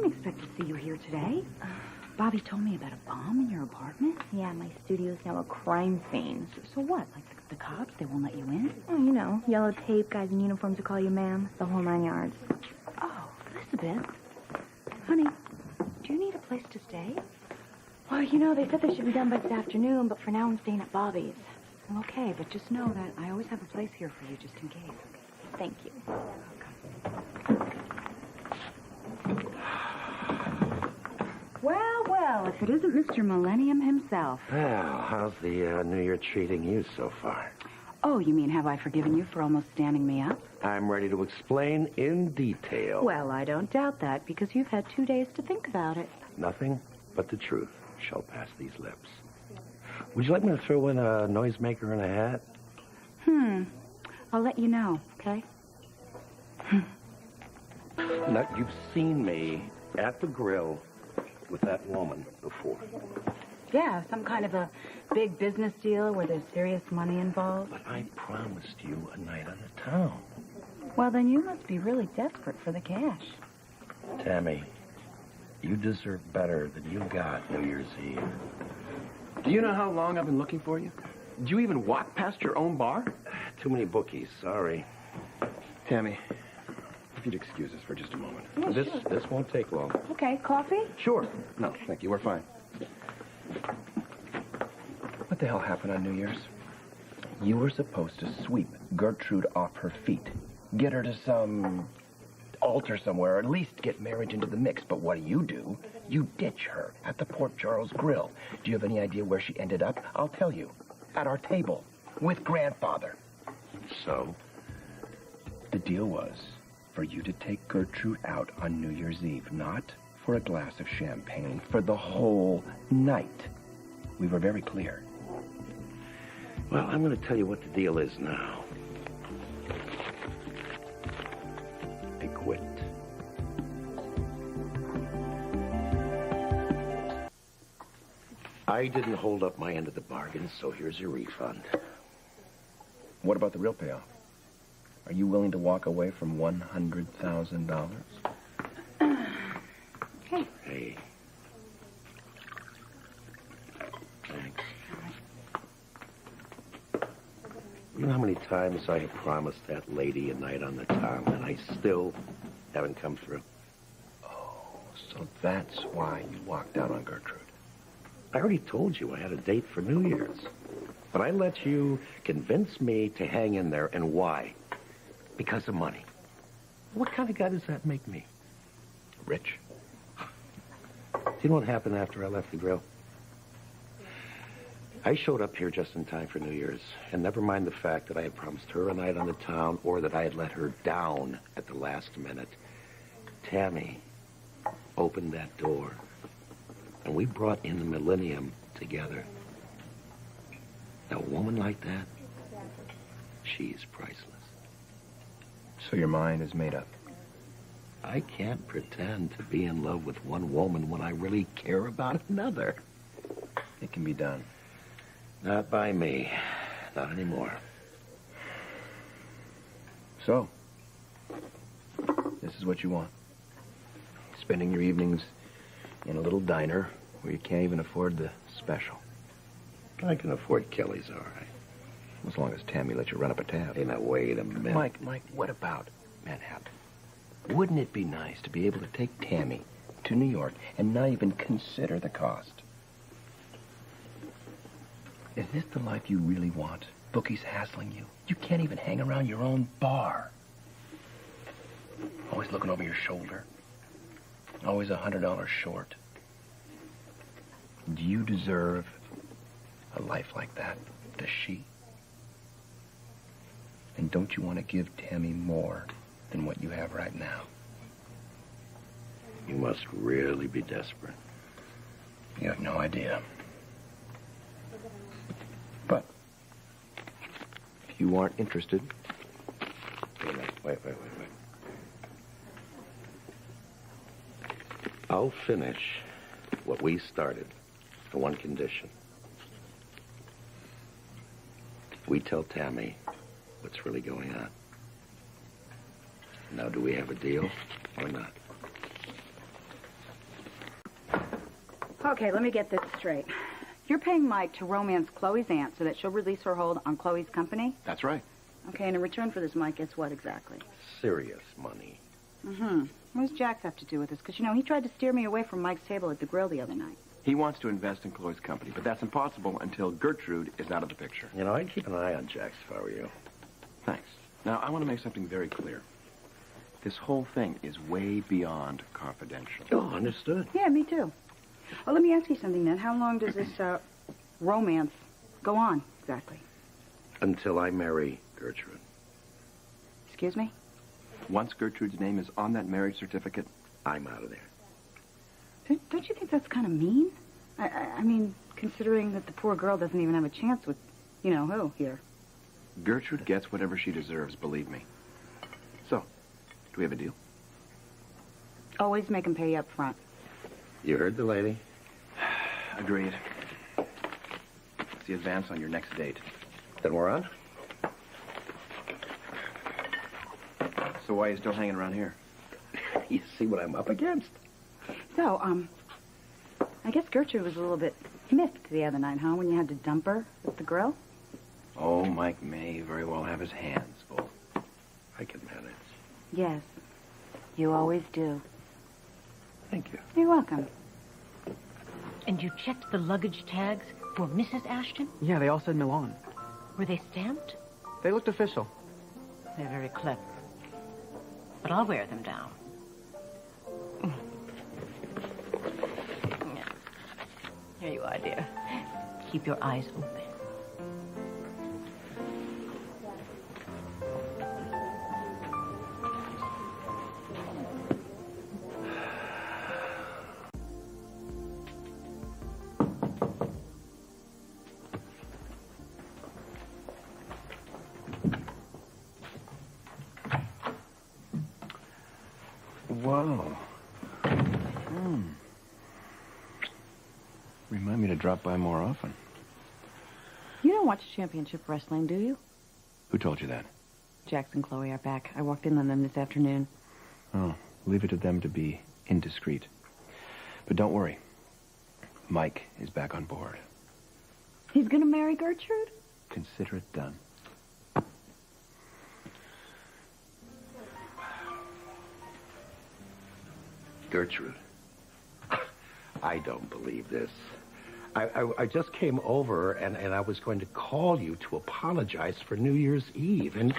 didn't expect to see you here today. Bobbie told me about a bomb in your apartment. Yeah, my studio's now a crime scene. So what? Like the cops? They won't let you in? Oh, you know, yellow tape, guys in uniforms to call you ma'am. The whole 9 yards. Oh, Elizabeth. Honey, do you need a place to stay? Well, you know, they said they should be done by this afternoon, but for now I'm staying at Bobbie's. Well, okay, but just know that I always have a place here for you, just in case. Thank you. Well, if it isn't Mr. Millennium himself. Well, how's the New Year treating you so far? Oh, you mean have I forgiven you for almost standing me up? I'm ready to explain in detail. Well, I don't doubt that, because you've had 2 days to think about it. Nothing but the truth shall pass these lips. Would you like me to throw in a noisemaker and a hat? I'll let you know, okay? Now, you've seen me at the grill with that woman before. Yeah, some kind of a big business deal where there's serious money involved. But I promised you a night on the town. Well, then you must be really desperate for the cash. Tammy, you deserve better than you got New Year's Eve. Do you know how long I've been looking for you? Did you even walk past your own bar? Too many bookies, sorry. Tammy, if you'd excuse us for just a moment. Yeah, This won't take long. Okay, coffee? Sure. No, thank you. We're fine. What the hell happened on New Year's? You were supposed to sweep Gertrude off her feet. Get her to some altar somewhere, or at least get marriage into the mix. But what do? You ditch her at the Port Charles Grill. Do you have any idea where she ended up? I'll tell you. At our table. With Grandfather. So? The deal was for you to take Gertrude out on New Year's Eve, not for a glass of champagne, for the whole night. We were very clear. Well, I'm going to tell you what the deal is now. I quit. I didn't hold up my end of the bargain, so here's your refund. What about the real payoff? Are you willing to walk away from $100,000? Hey. Thanks. You know how many times I have promised that lady a night on the town, and I still haven't come through? Oh, so that's why you walked out on Gertrude. I already told you I had a date for New Year's. But I let you convince me to hang in there, and why? Because of money. What kind of guy does that make me? Rich? Do you know what happened after I left the grill? I showed up here just in time for New Year's, and never mind the fact that I had promised her a night on the town or that I had let her down at the last minute. Tammy opened that door, and we brought in the millennium together. Now, a woman like that, she's priceless. So your mind is made up? I can't pretend to be in love with one woman when I really care about another. It can be done. Not by me. Not anymore. So, this is what you want. Spending your evenings in a little diner where you can't even afford the special. I can afford Kelly's, all right. As long as Tammy lets you run up a tab. Hey, now, wait a minute. Mike, what about Manhattan? Wouldn't it be nice to be able to take Tammy to New York and not even consider the cost? Is this the life you really want? Bookies hassling you. You can't even hang around your own bar. Always looking over your shoulder. Always $100 short. Do you deserve a life like that? Does she? And don't you want to give Tammy more than what you have right now? You must really be desperate. You have no idea. But if you aren't interested... Wait. I'll finish what we started on one condition. We tell Tammy what's really going on. Now, do we have a deal or not? Okay, let me get this straight. You're paying Mike to romance Chloe's aunt so that she'll release her hold on Chloe's company? That's right. Okay, and in return for this, Mike gets what exactly? Serious money. Mm-hmm. What does Jax have to do with this? Because, he tried to steer me away from Mike's table at the grill the other night. He wants to invest in Chloe's company, but that's impossible until Gertrude is out of the picture. I'd keep an eye on Jax if I were you. Thanks. Now, I want to make something very clear. This whole thing is way beyond confidential. Oh, understood. Yeah, me too. Well, let me ask you something then. How long does this romance go on, exactly? Until I marry Gertrude. Excuse me? Once Gertrude's name is on that marriage certificate, I'm out of there. Don't you think that's kind of mean? I mean, considering that the poor girl doesn't even have a chance with, who here? Gertrude gets whatever she deserves, believe me. So, do we have a deal? Always make him pay you up front. You heard the lady? Agreed. It's the advance on your next date. Then we're on? So why are you still hanging around here? You see what I'm up against? So, I guess Gertrude was a little bit miffed the other night, huh, when you had to dump her at the grill? Oh, Mike may very well have his hands full. I can manage. Yes, you always do. Thank you. You're welcome. And you checked the luggage tags for Mrs. Ashton? Yeah, they all said Milan. Were they stamped? They looked official. They're very clever. But I'll wear them down. Yeah. Here you are, dear. Keep your eyes open. Wow. Remind me to drop by more often. You don't watch championship wrestling, do you? Who told you that? Jax and Chloe are back. I walked in on them this afternoon. Oh, leave it to them to be indiscreet. But don't worry. Mike is back on board. He's gonna marry Gertrude? Consider it done. Gertrude. I don't believe this. I just came over and I was going to call you to apologize for New Year's Eve. And